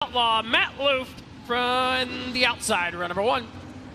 Outlaw Matt Luft from the outside, row number one.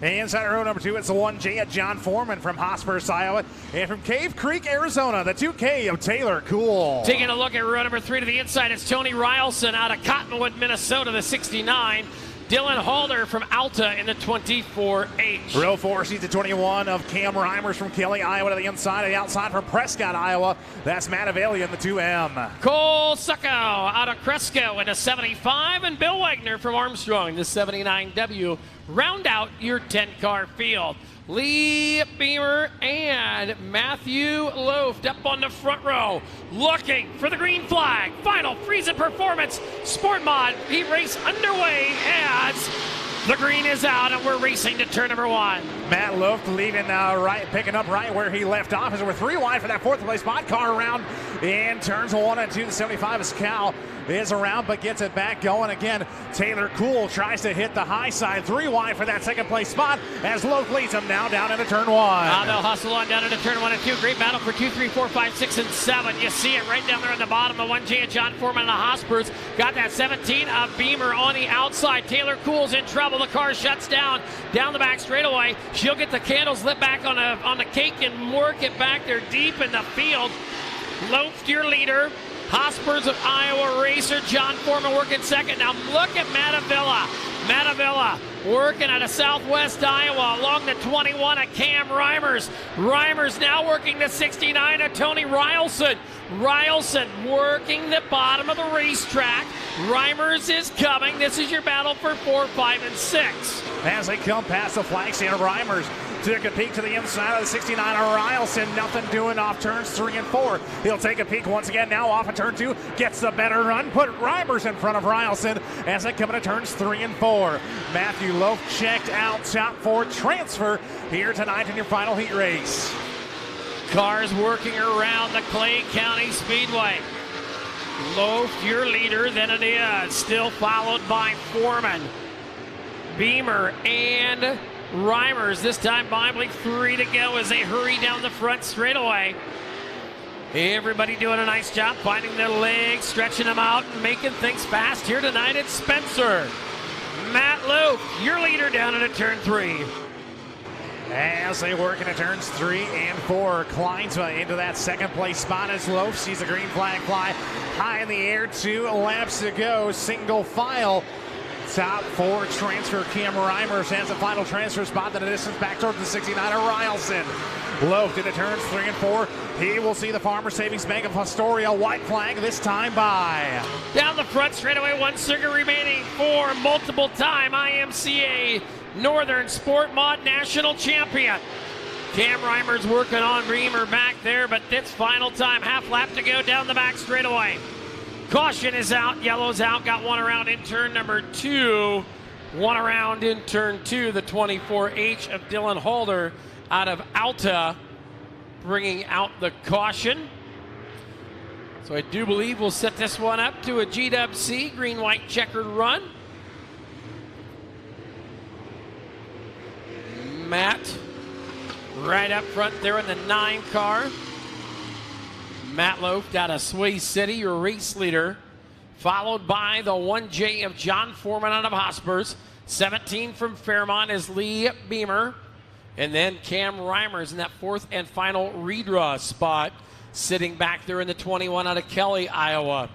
Inside row number two, it's the 1J at John Foreman from Hotspur, Iowa. And from Cave Creek, Arizona, the 2K of Taylor Cool. Taking a look at row number three to the inside, it's Tony Rylson out of Cottonwood, Minnesota, the 69. Dylan Halder from Alta in the 24H. Row four seats the 21 of Cam Reimers from Kelly, Iowa to the inside. The outside from Prescott, Iowa. That's Matt Avali in the 2M. Cole Succo out of Cresco in the 75. And Bill Wagner from Armstrong, the 79W. Round out your 10-car field. Lee Beamer and Matthew Loft up on the front row, looking for the green flag. Final Friesen Performance Sport Mod Heat Race underway as the green is out and we're racing to turn number one. Matt Loft leading right, picking up right where he left off as we're 3 wide for that fourth place spot. Car around in turns 1 and 2. The 75 is Cal is around but gets it back going again. Taylor Cool tries to hit the high side. 3 wide for that second place spot as Loft leads him now down into turn 1. Now they'll hustle on down into turn 1 and 2. Great battle for 2, 3, 4, 5, 6, and 7. You see it right down there at the bottom. The 1J of John Foreman and the Hospers got that 17 of Beamer on the outside. Taylor Cool's in trouble. The car shuts down the back straightaway. She'll get the candles lit back on the cake and work it back there deep in the field. Loft, your leader. Hospers of Iowa racer John Foreman working second. Now look at Matt Avila. Matt Avila working out of Southwest Iowa along the 21 of Cam Reimers. Reimers now working the 69 of Tony Rylson. Rylson working the bottom of the racetrack. Reimers is coming. This is your battle for 4, 5, and 6. As they come past the flag stand, Reimers took a peek to the inside of the 69 of Rylson. Nothing doing off turns 3 and 4. He'll take a peek once again now off of turn 2. Gets the better run. Put Reimers in front of Rylson as they come into turns 3 and 4. Matthew Loaf checked out top 4 transfer here tonight in your final heat race. Cars working around the Clay County Speedway. Loaf, your leader, then it is. Still followed by Foreman, Beamer, and Reimers. This time, Bibley 3 to go as they hurry down the front straightaway. Everybody doing a nice job finding their legs, stretching them out, and making things fast here tonight at Spencer. Matt Loaf, your leader down into turn 3. As they work into turns 3 and 4, Kleinsma into that second place spot as Loaf sees the green flag fly high in the air. 2 laps to go, single file. Top 4 transfer Cam Reimers has a final transfer spot in the distance back towards the 69 of Rylson. Loaf into turns 3 and 4. He will see the Farmer Savings Bank of Astoria white flag this time by. Down the front straightaway, 1 circuit remaining for multiple time IMCA Northern Sport Mod National Champion. Cam Reimers working on Beamer back there, but it's final time. Half lap to go down the back straightaway. Caution is out, yellow's out, got 1 around in turn number 2. 1 around in turn 2, the 24H of Dylan Halder out of Alta, bringing out the caution. So I do believe we'll set this one up to a GWC, green-white checkered run. Matt right up front there in the 9 car. Matt Loaf out of Sway City, your race leader, followed by the 1J of John Foreman out of Hospers. 17 from Fairmont is Lee Beamer. And then Cam Reimers in that 4th and final redraw spot, sitting back there in the 21 out of Kelly, Iowa.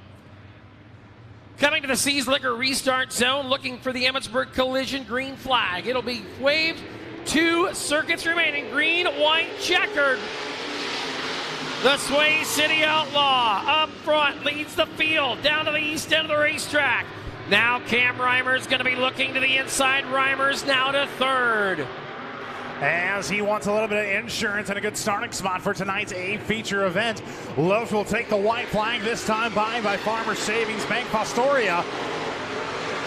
Coming to the Seas Liquor restart zone, looking for the Emmetsburg collision green flag. It'll be waved. 2 circuits remaining, green, white, checkered. The Sway City Outlaw up front leads the field down to the east end of the racetrack. Now Cam Reimers going to be looking to the inside. Reimers now to 3rd. As he wants a little bit of insurance and a good starting spot for tonight's A-feature event. Loaf will take the white flag this time by Farmer Savings Bank of Astoria.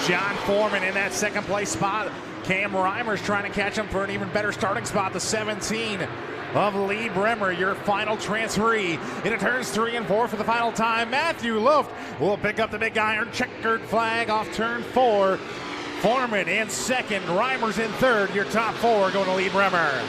John Foreman in that second place spot. Cam Reimers trying to catch him for an even better starting spot. The 17 of Lee Bremer, your final transferee. Into turns 3 and 4 for the final time. Matthew Loft will pick up the big iron checkered flag off turn 4. Foreman in 2nd, Reimers in 3rd. Your top 4 going to Lee Bremer.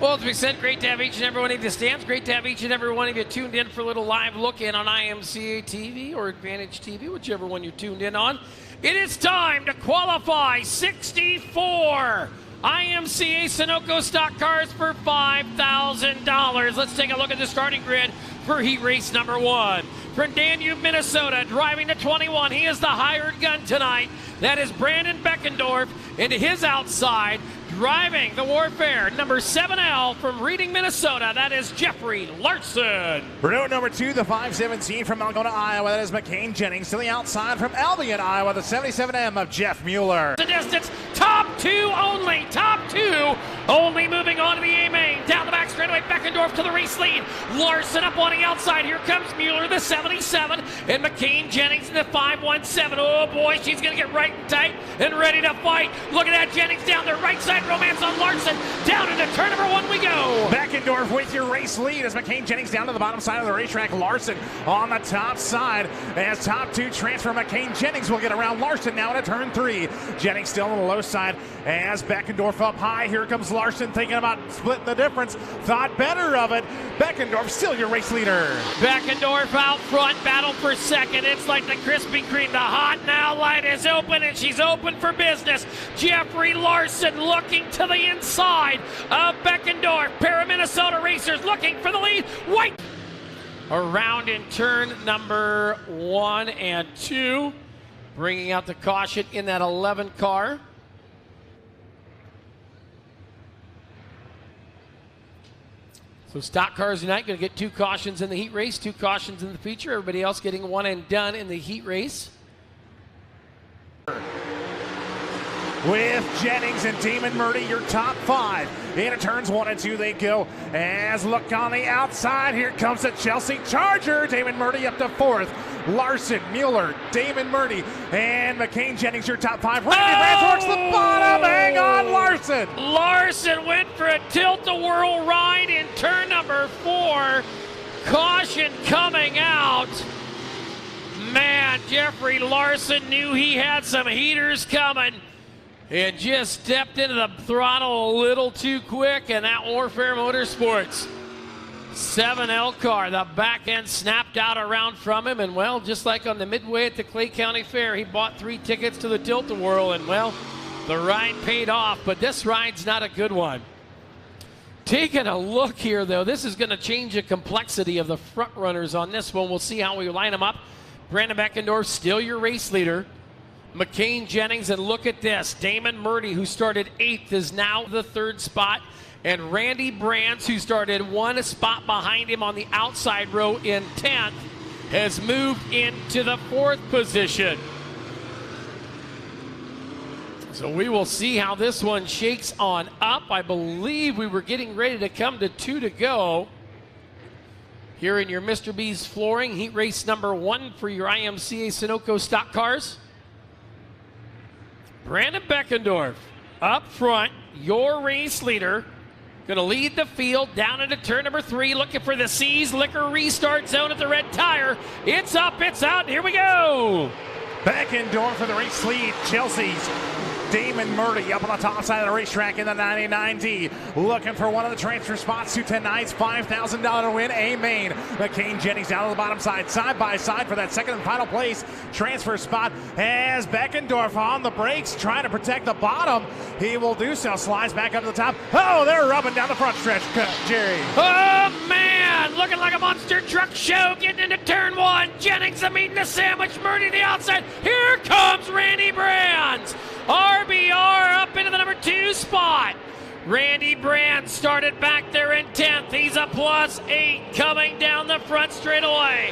Well, as we said, great to have each and every one of you stands. Great to have each and every one of you tuned in for a little live look in on IMCA TV or Advantage TV, whichever one you're tuned in on. It is time to qualify 64 IMCA Sunoco stock cars for $5,000. Let's take a look at the starting grid for heat race number 1. From Danube, Minnesota, driving to 21. He is the hired gun tonight. That is Brandon Beckendorf. Into his outside, driving the Warfare, number 7L from Reading, Minnesota. That is Jeffrey Larson. Renault number 2, the 517 from Algona, Iowa. That is McCain Jennings. To the outside from Albion, Iowa, the 77M of Jeff Mueller. The distance, top 2 only. Top 2 only moving on to the A main. Down the back straightaway, Beckendorf to the race lead. Larson up on the outside. Here comes Mueller, the 77, and McCain Jennings in the 517. Oh boy, she's going to get right and tight and ready to fight. Look at that, Jennings down the right side. Romance on Larson. Down into turn number 1 we go. Beckendorf with your race lead as McCain Jennings down to the bottom side of the racetrack. Larson on the top side as top 2 transfer. McCain Jennings will get around Larson now into turn 3. Jennings still on the low side as Beckendorf up high. Here comes Larson thinking about splitting the difference. Thought better of it. Beckendorf still your race leader. Beckendorf out front, battle for second. It's like the Krispy Kreme. The hot now light is open, and she's open for business. Jeffrey Larson looking to the inside of Beckendorf. Pair of Minnesota racers looking for the lead. White around in turn number 1 and 2, bringing out the caution in that 11 car. So stock cars tonight going to get 2 cautions in the heat race, 2 cautions in the feature. Everybody else getting 1 and done in the heat race. With Jennings and Damon Murdy, your top 5. Into turns 1 and 2 they go. As look on the outside, here comes the Chelsea Charger. Damon Murdy up to 4th. Larson, Mueller, Damon Murdy, and McCain Jennings, your top 5. Randy Brandt towards the bottom. Hang on, Larson. Larson went for a tilt-a-whirl ride in turn number 4. Caution coming out. Man, Jeffrey Larson knew he had some heaters coming and just stepped into the throttle a little too quick, and that Warfare Motorsports 7L car, the back end snapped out around from him, and well, just like on the midway at the Clay County Fair, he bought 3 tickets to the Tilt-A-Whirl, and well, the ride paid off, but this ride's not a good one. Taking a look here, though, this is going to change the complexity of the front runners on this one. We'll see how we line them up. Brandon Beckendorf, still your race leader. McCain Jennings, and look at this. Damon Murdy, who started 8th, is now the 3rd spot. And Randy Brands, who started 1 spot behind him on the outside row in 10th, has moved into the 4th position. So we will see how this one shakes on up. I believe we were getting ready to come to 2 to go. Here in your Mr. B's Flooring, heat race number 1 for your IMCA Sunoco stock cars. Brandon Beckendorf up front, your race leader. Going to lead the field down into turn number 3, looking for the C's Liquor restart zone at the red tire. It's up, it's out, here we go. Beckendorf for the race lead. Chelsea's Damon Murdy up on the top side of the racetrack in the 99D. Looking for one of the transfer spots to tonight's $5,000 win. A main. McCain Jennings down to the bottom side by side for that second and final place transfer spot. As Beckendorf on the brakes, trying to protect the bottom. He will do so. Slides back up to the top. Oh, they're rubbing down the front stretch, Jerry. Oh, man. Looking like a monster truck show. Getting into turn 1. Jennings the meat and the sandwich. Murdy the outside. Here comes Randy Brands. RBR up into the number 2 spot. Randy Brand started back there in 10th. He's a +8 coming down the front straightaway.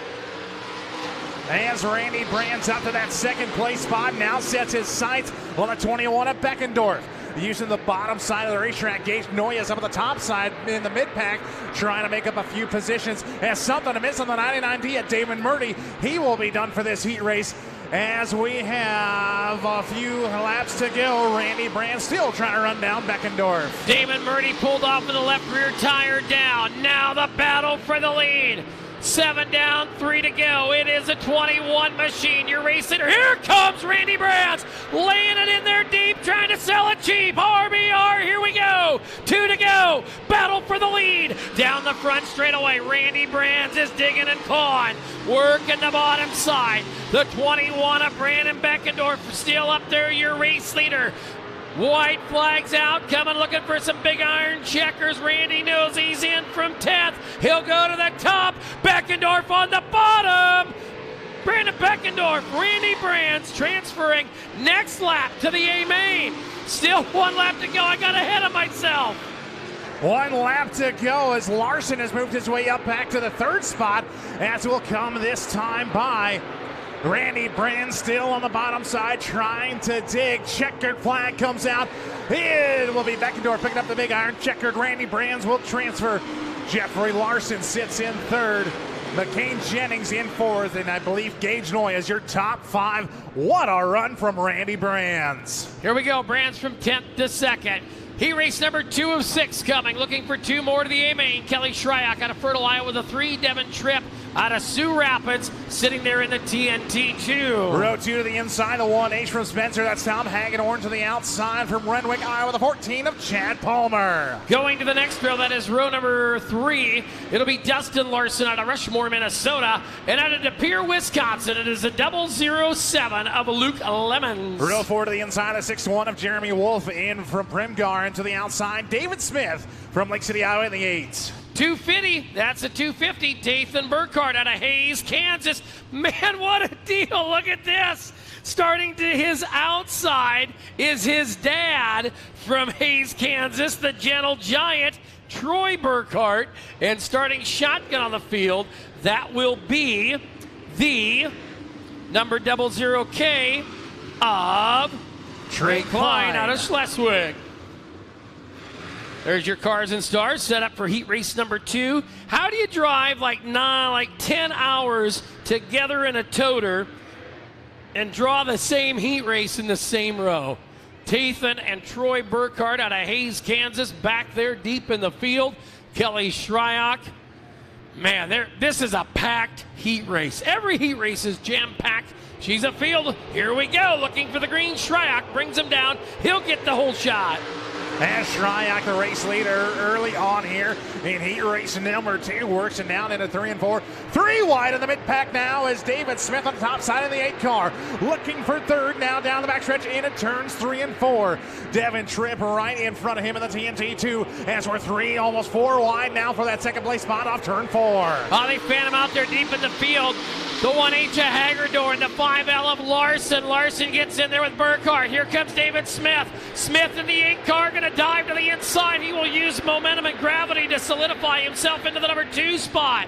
As Randy Brand's up to that 2nd place spot, now sets his sights on the 21 at Beckendorf. Using the bottom side of the racetrack, Gage Noyes up on the top side in the mid-pack, trying to make up a few positions. Has something to miss on the 99D at Damon Murdy. He will be done for this heat race. As we have a few laps to go, Randy Brand still trying to run down Beckendorf. Damon Murdy pulled off with the left rear tire down. Now the battle for the lead. 7 down, 3 to go. It is a 21 machine. Your race leader. Here comes Randy Brands, laying it in there deep, trying to sell it cheap. RBR, here we go. 2 to go. Battle for the lead. Down the front straightaway. Randy Brands is digging and clawing. Working the bottom side. The 21 of Brandon Beckendorf still up there, your race leader. White flags out, coming looking for some big iron checkers. Randy knows he's in from 10th. He'll go to the top. Beckendorf on the bottom. Brandon Beckendorf, Randy Brands transferring next lap to the A main. Still 1 lap to go. I got ahead of myself. 1 lap to go as Larson has moved his way up back to the 3rd spot, as will come this time by Randy Brands still on the bottom side trying to dig. Checkered flag comes out. It will be Beckendorf picking up the big iron. Checkered. Randy Brands will transfer. Jeffrey Larson sits in 3rd. McCain Jennings in 4th. And I believe Gage Noy is your top 5. What a run from Randy Brands. Here we go. Brands from 10th to 2nd. He raced number 2 of 6 coming, looking for 2 more to the A main. Kelly Shryock out of Fertile, Iowa with a 3. Devin Tripp out of Sioux Rapids, sitting there in the TNT2. Row 2 to the inside, the 1H from Spencer. That's Tom Hagedorn to the outside from Renwick, Iowa, the 14 of Chad Palmer. Going to the next row, that is row number 3. It'll be Dustin Larson out of Rushmore, Minnesota. And out of De Pere, Wisconsin, it is a 007 of Luke Lemons. Row 4 to the inside, a 6-1 of Jeremy Wolf in from Primgar. And to the outside, David Smith from Lake City, Iowa in the 8. 250, that's a 250. Dathan Burkhardt out of Hayes, Kansas. Man, what a deal. Look at this. Starting to his outside is his dad from Hayes, Kansas, the Gentle Giant, Troy Burkhardt. And starting shotgun on the field, that will be the number 00K of Trey Klein out of Schleswig. There's your cars and stars set up for heat race number 2. How do you drive like 10 hours together in a toter and draw the same heat race in the same row? Tathan and Troy Burkhardt out of Hayes, Kansas, back there deep in the field. Kelly Shryock. Man, this is a packed heat race. Every heat race is jam-packed. She's a field. Here we go. Looking for the green. Shryock brings him down. He'll get the whole shot. And Shryock, the race leader, early on here in heat race number 2, works and down into 3 and 4. 3 wide in the mid-pack now is David Smith on the top side of the 8 car. Looking for 3rd now down the backstretch into turns 3 and 4. Devin Tripp right in front of him in the TNT2 as we're 3, almost 4 wide now for that 2nd place spot off turn 4. Oh, they fan him out there deep in the field. The 1H of Hagedorn, the 5L of Larson. Larson gets in there with Burkhardt. Here comes David Smith. Smith in the 8 car, going to dive to the inside. He will use momentum and gravity to solidify himself into the number 2 spot.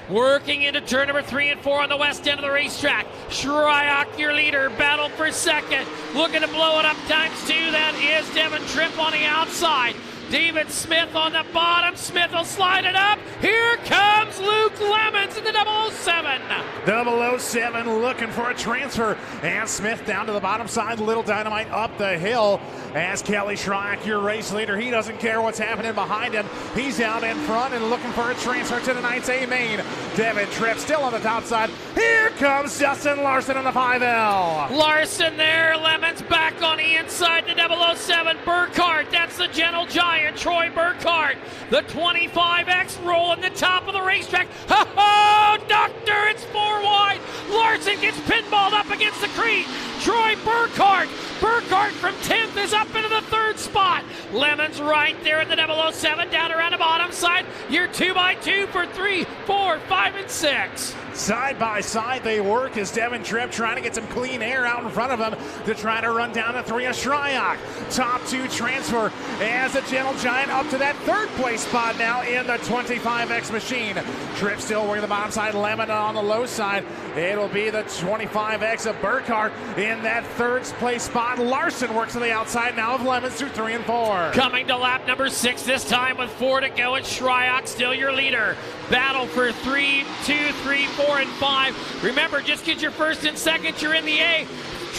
Working into turn number 3 and 4 on the west end of the racetrack. Shryock, your leader, battle for 2nd. Looking to blow it up times 2. That is Devin Tripp on the outside. David Smith on the bottom. Smith will slide it up. Here comes Luke Lemons in the 007. 007 looking for a transfer. And Smith down to the bottom side. Little Dynamite up the hill. As Kelly Shryock, your race leader, he doesn't care what's happening behind him. He's out in front and looking for a transfer to tonight's A main. Devin Tripp still on the top side. Here comes Justin Larson on the 5L. Larson there. Lemons back on the inside. The 007. Burkhardt, that's the Gentle Giant. Troy Burkhardt, the 25X rolling the top of the racetrack. Oh, doctor, it's 4 wide. Larson gets pinballed up against the creek. Troy Burkhardt from 10th is up into the 3rd spot. Lemons right there in the 007 down around the bottom side. You're 2x2 for 3, 4, 5, and 6. Side by side they work as Devin Tripp trying to get some clean air out in front of him to try to run down the 3 of Shryock. Top 2 transfer as the Gentle Giant up to that 3rd place spot now in the 25X machine. Tripp still working the bottom side, Lemon on the low side. It'll be the 25X of Burkhardt in that 3rd place spot. Larson works on the outside now of Lemons through 3 and 4. Coming to lap number 6 this time with 4 to go. It's Shryock still your leader. Battle for 3, 2, 3, 4, and 5. Remember, just get your 1st and 2nd. You're in the A.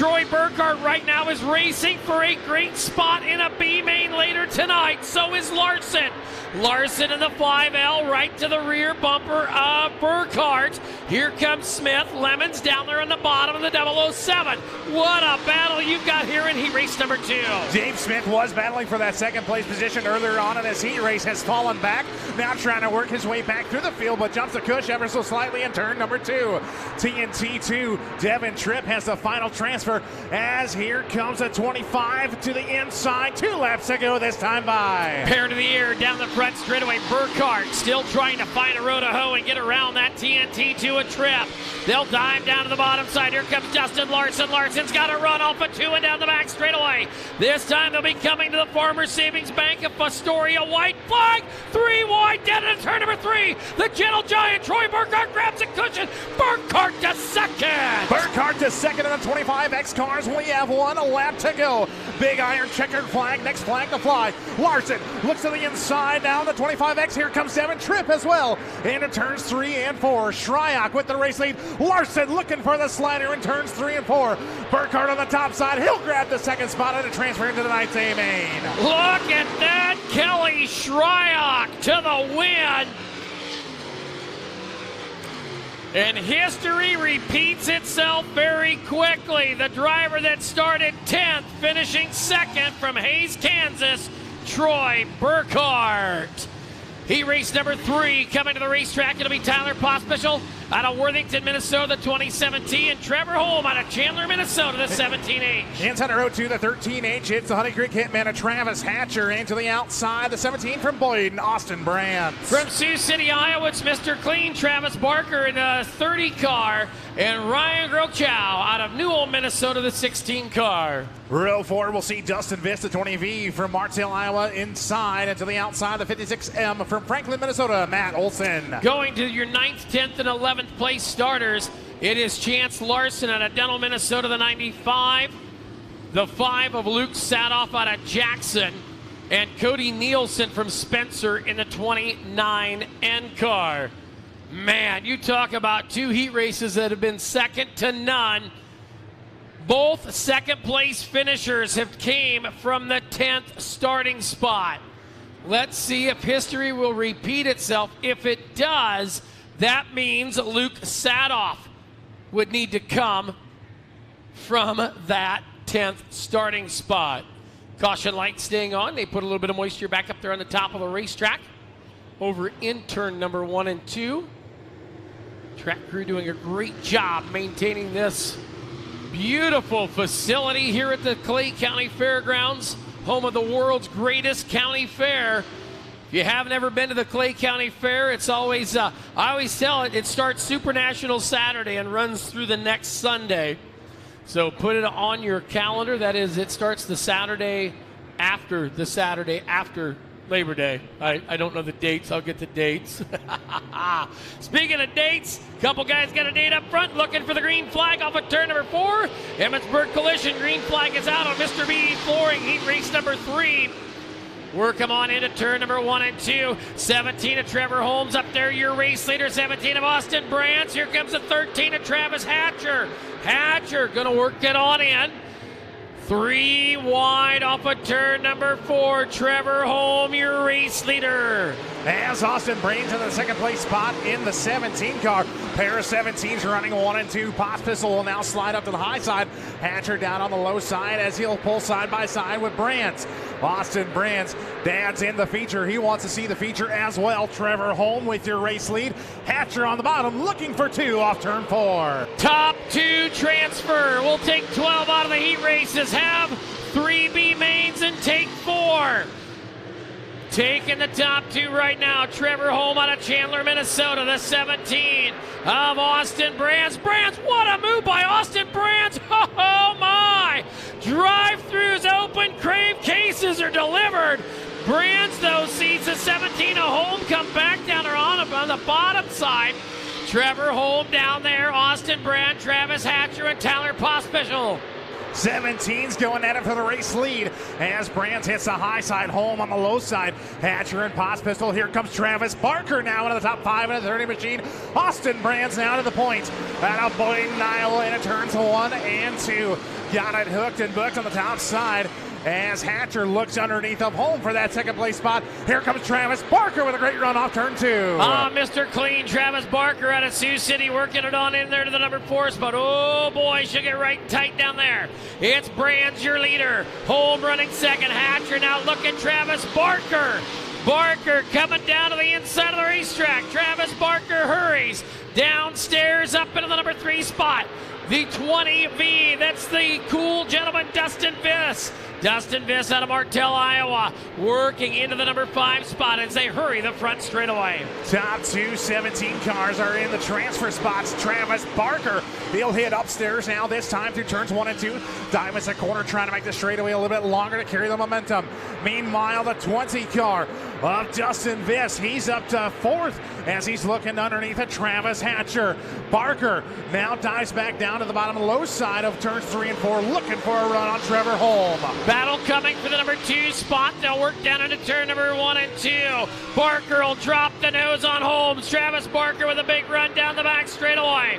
Troy Burkhart right now is racing for a great spot in a B main later tonight. So is Larson. Larson in the 5L right to the rear bumper of Burkhart. Here comes Smith. Lemons down there on the bottom of the 007. What a battle you've got here in heat race number 2. Dave Smith was battling for that second place position earlier on in this heat race, has fallen back. Now trying to work his way back through the field, but jumps the cush ever so slightly in turn number 2. TNT 2, Devin Tripp has the final transfer as here comes a 25 to the inside. 2 laps to go this time by. Pair to the air down the front straightaway. Burkhart still trying to find a row to hoe and get around that TNT to a Tripp. They'll dive down to the bottom side. Here comes Justin Larson. Larson's got a run off of 2 and down the back straightaway. This time they'll be coming to the Farmers Savings Bank of Fostoria. White flag, 3 wide, down into turn number 3. The gentle giant Troy Burkhart grabs a cushion. Burkhart to second. Burkhart to second in the 25X cars. We have 1 lap to go. Big iron checkered flag, next flag to fly. Larson looks to the inside down the 25X. Here comes Devin Tripp as well. Into turns 3 and 4. Shryock with the race lead. Larson looking for the slider in turns 3 and 4. Burkhart on the top side. He'll grab the second spot and transfer into the ninth A main. Look at that. Kelly Shryock to the win. And history repeats itself very quickly. The driver that started 10th, finishing 2nd from Hayes, Kansas, Troy Burkhart. Heat race number 3 coming to the racetrack. It'll be Tyler Pospischal out of Worthington, Minnesota, 2017, and Trevor Holm out of Chandler, Minnesota, the 17H. Inside row 2, the 13H hits the Honey Creek Hitman of Travis Hatcher into the outside. The 17 from Boyd and Austin Brandt. From Sioux City, Iowa, it's Mr. Clean, Travis Barker in a 30 car, and Ryan Grochow out of Newell, Minnesota, the 16 car. Row 4, we'll see Dustin Vista 20V from Martell, Iowa, inside and to the outside. The 56M from Franklin, Minnesota, Matt Olson. Going to your 9th, 10th, and 11th place starters, it is Chance Larson out of Dental, Minnesota, the 95. The 5 of Luke Sadoff out of Jackson. And Cody Nielsen from Spencer in the 29N car. Man, you talk about 2 heat races that have been second to none. Both second place finishers have came from the 10th starting spot. Let's see if history will repeat itself. If it does, that means Luke Sadoff would need to come from that 10th starting spot. Caution light staying on. They put a little bit of moisture back up there on the top of the racetrack. Over in turn number 1 and 2. Track crew doing a great job maintaining this beautiful facility here at the Clay County Fairgrounds, home of the world's greatest county fair. If you have never been to the Clay County Fair, it's always, I always tell it starts Super National Saturday and runs through the next Sunday. So put it on your calendar. That is, it starts the Saturday after Labor Day. I don't know the dates. I'll get the dates. Speaking of dates, a couple guys got a date up front looking for the green flag off of turn number 4. Emmetsburg Collision, green flag is out on Mr. B Flooring, heat race number 3. Work them on into turn number 1 and 2. 17 of Trevor Holmes up there, your race leader. 17 of Austin Brandt. Here comes the 13 of Travis Hatcher. Hatcher gonna work it on in. 3 wide off of turn number 4. Trevor Holm, your race leader. As Austin Brandt in the second place spot in the 17 car. Pair of 17s running 1 and 2. Pospischal will now slide up to the high side. Hatcher down on the low side as he'll pull side by side with Brandt. Austin Brandt's dad's in the feature. He wants to see the feature as well. Trevor Holm with your race lead. Hatcher on the bottom looking for 2 off turn 4. Top 2 transfer. We'll take 12 out of the heat races. Have 3 B mains and take 4. Taking the top 2 right now, Trevor Holm out of Chandler, Minnesota, the 17 of Austin Brandt. What a move by Austin Brandt! Oh my! Drive-throughs open, crave cases are delivered. Brandt, though, sees the 17 of Holm come back down there on the bottom side. Trevor Holm down there, Austin Brandt, Travis Hatcher, and Tyler Pospischal. 17's going at it for the race lead as Brands hits the high side, home on the low side. Hatcher and Pos Pistol. Here comes Travis Barker now into the top 5 in a 30 machine. Austin Brands now to the point. And a Boyd Nile into turns 1 and 2. Got it hooked and booked on the top side as Hatcher looks underneath of home for that second place spot. Here comes Travis Barker with a great run off turn 2. Mr. Clean, Travis Barker out of Sioux City working it on in there to the number 4 spot. Oh boy, she'll get right tight down there. It's Brands, your leader. Home running second. Hatcher now looking Travis Barker. Barker coming down to the inside of the racetrack. Travis Barker hurries downstairs up into the number 3 spot. The 20V, that's the cool gentleman, Dustin Viss. Dustin Viss out of Martell, Iowa, working into the number 5 spot as they hurry the front straightaway. Top 2 17 cars are in the transfer spots. Travis Barker, he'll hit upstairs now, this time through turns 1 and 2. Diamonds a corner trying to make the straightaway a little bit longer to carry the momentum. Meanwhile, the 20 car of Dustin Viss, he's up to 4th as he's looking underneath a Travis Hatcher. Barker now dives back down to the bottom low side of turns 3 and 4, looking for a run on Trevor Holm. Battle coming for the number 2 spot. They'll work down into turn number 1 and 2. Barker will drop the nose on Holmes. Travis Barker with a big run down the back straightaway.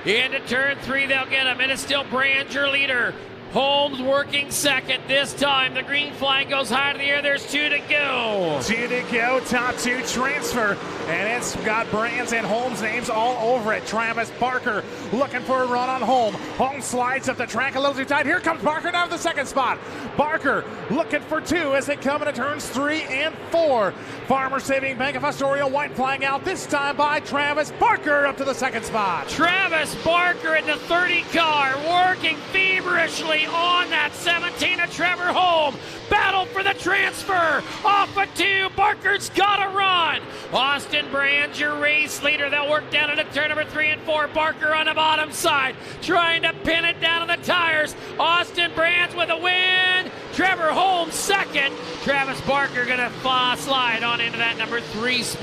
Into turn 3, they'll get him. And it's still Brands, your leader. Holmes working second this time. The green flag goes high to the air. There's 2 to go. 2 to go. Top 2 transfer. And it's got Brands and Holmes names all over it. Travis Barker looking for a run on Holmes. Holmes slides up the track a little too tight. Here comes Barker down to the second spot. Barker looking for 2 as they come into turns 3 and 4. Farmer Saving Bank of Astoria, white flag out this time by Travis Barker up to the second spot. Travis Barker in the 30 car working feverishly on that 17 of Trevor Holm. Battle for the transfer. Off of 2. Barker's got a run. Austin Brands, your race leader. They'll work down into turn number 3 and 4. Barker on the bottom side trying to pin it down on the tires. Austin Brands with a win. Trevor Holm second. Travis Barker going to slide on into that number 3 spot.